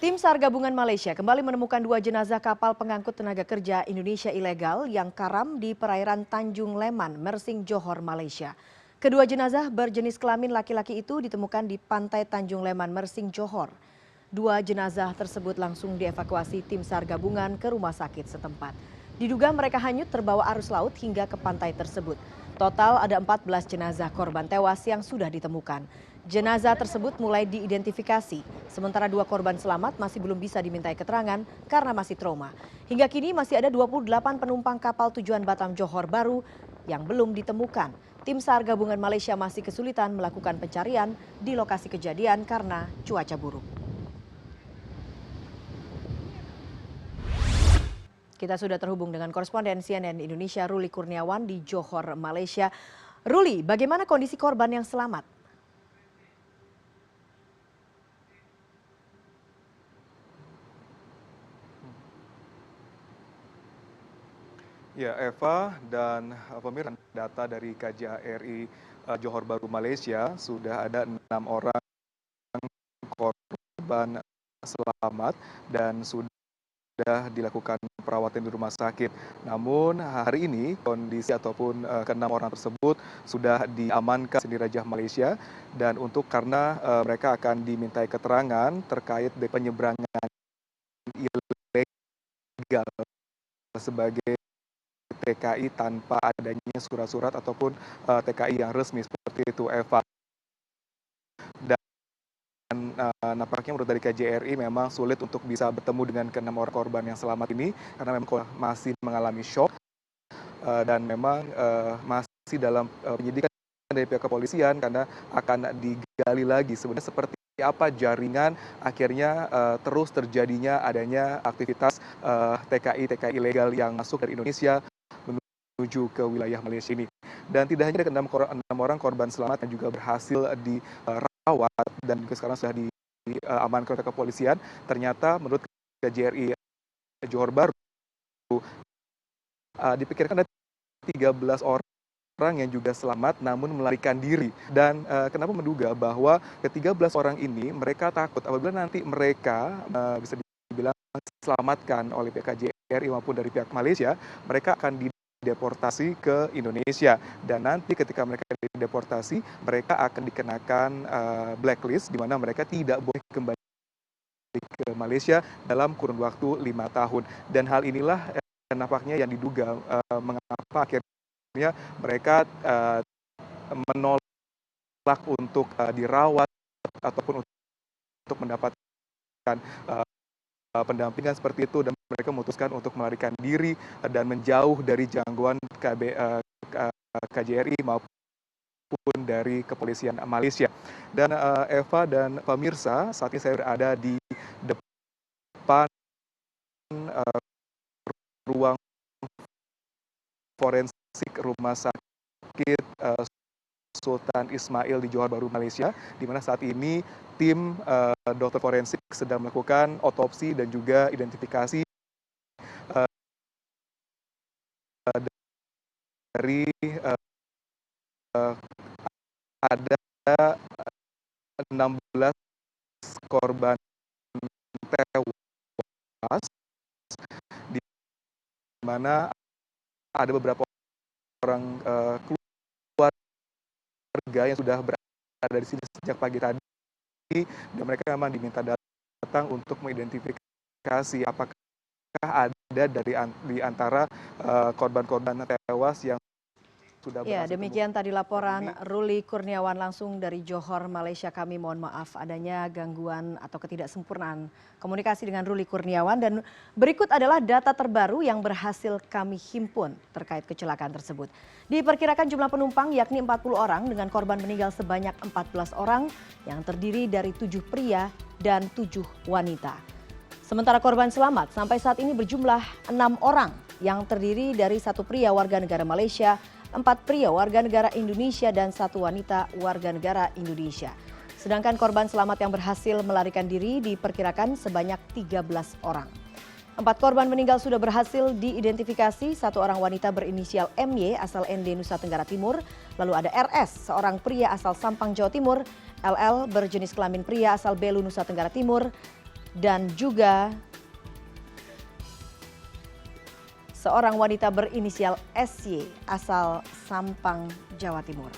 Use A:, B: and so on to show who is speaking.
A: Tim SAR gabungan Malaysia kembali menemukan 2 jenazah kapal pengangkut tenaga kerja Indonesia ilegal yang karam di perairan Tanjung Leman, Mersing, Johor, Malaysia. Kedua jenazah berjenis kelamin laki-laki itu ditemukan di pantai Tanjung Leman, Mersing, Johor. 2 jenazah tersebut langsung dievakuasi tim SAR gabungan ke rumah sakit setempat. Diduga mereka hanyut terbawa arus laut hingga ke pantai tersebut. Total ada 14 jenazah korban tewas yang sudah ditemukan. Jenazah tersebut mulai diidentifikasi, sementara 2 korban selamat masih belum bisa dimintai keterangan karena masih trauma. Hingga kini masih ada 28 penumpang kapal tujuan Batam Johor Baru yang belum ditemukan. Tim SAR gabungan Malaysia masih kesulitan melakukan pencarian di lokasi kejadian karena cuaca buruk. Kita sudah terhubung dengan koresponden CNN Indonesia Ruli Kurniawan di Johor, Malaysia. Ruli, bagaimana kondisi korban yang selamat?
B: Ya, Eva dan pemirsa, data dari KJRI Johor Baru Malaysia sudah ada 6 orang korban selamat dan sudah dilakukan perawatan di rumah sakit. Namun hari ini kondisi ataupun ke-6 orang tersebut sudah diamankan di Rajah Malaysia dan karena mereka akan dimintai keterangan terkait dengan penyeberangan ilegal sebagai TKI tanpa adanya surat-surat ataupun TKI yang resmi seperti itu, Eva. Dan nampaknya menurut dari KJRI memang sulit untuk bisa bertemu dengan ke-6 orang korban yang selamat ini karena memang masih mengalami shock dan memang masih dalam penyidikan dari pihak kepolisian karena akan digali lagi sebenarnya seperti apa jaringan akhirnya terus terjadinya adanya aktivitas TKI ilegal yang masuk dari Indonesia menuju ke wilayah Malaysia ini. Dan tidak hanya ada 6 orang korban selamat yang juga berhasil dirawat dan juga sekarang sudah diamankan oleh kepolisian. Ternyata menurut KJRI Johor Baru dipikirkan ada 13 orang yang juga selamat namun melarikan diri. Dan kenapa menduga bahwa ke-13 orang ini mereka takut apabila nanti mereka bisa dibilang diselamatkan oleh pihak KJRI maupun dari pihak Malaysia, mereka akan deportasi ke Indonesia dan nanti ketika mereka dideportasi mereka akan dikenakan blacklist di mana mereka tidak boleh kembali ke Malaysia dalam kurun waktu 5 tahun dan hal inilah nampaknya yang diduga mengapa akhirnya mereka menolak untuk dirawat ataupun untuk mendapatkan pendampingan seperti itu dan mereka memutuskan untuk melarikan diri dan menjauh dari jangkauan KJRI maupun dari kepolisian Malaysia. Dan Eva dan pemirsa, saat ini saya berada di depan ruang forensik Rumah Sakit Sultan Ismail di Johor Baru, Malaysia, di mana saat ini tim dokter forensik sedang melakukan otopsi dan juga identifikasi dari ada 16 korban tewas, di mana ada beberapa orang keluarga yang sudah berada di sini sejak pagi tadi dan mereka memang diminta datang untuk mengidentifikasi apakah ada di antara korban-korban tewas yang sudah
A: Ya,
B: berhasil
A: demikian tadi laporan Ruli Kurniawan langsung dari Johor, Malaysia. Kami mohon maaf adanya gangguan atau ketidaksempurnaan komunikasi dengan Ruli Kurniawan. Dan berikut adalah data terbaru yang berhasil kami himpun terkait kecelakaan tersebut. Diperkirakan jumlah penumpang yakni 40 orang dengan korban meninggal sebanyak 14 orang yang terdiri dari 7 pria dan 7 wanita. Sementara korban selamat sampai saat ini berjumlah 6 orang yang terdiri dari 1 pria warga negara Malaysia, 4 pria warga negara Indonesia dan 1 wanita warga negara Indonesia. Sedangkan korban selamat yang berhasil melarikan diri diperkirakan sebanyak 13 orang. 4 korban meninggal sudah berhasil diidentifikasi, 1 orang wanita berinisial MY asal ND Nusa Tenggara Timur, lalu ada RS, seorang pria asal Sampang Jawa Timur, LL berjenis kelamin pria asal Belu Nusa Tenggara Timur, dan juga seorang wanita berinisial SY asal Sampang, Jawa Timur.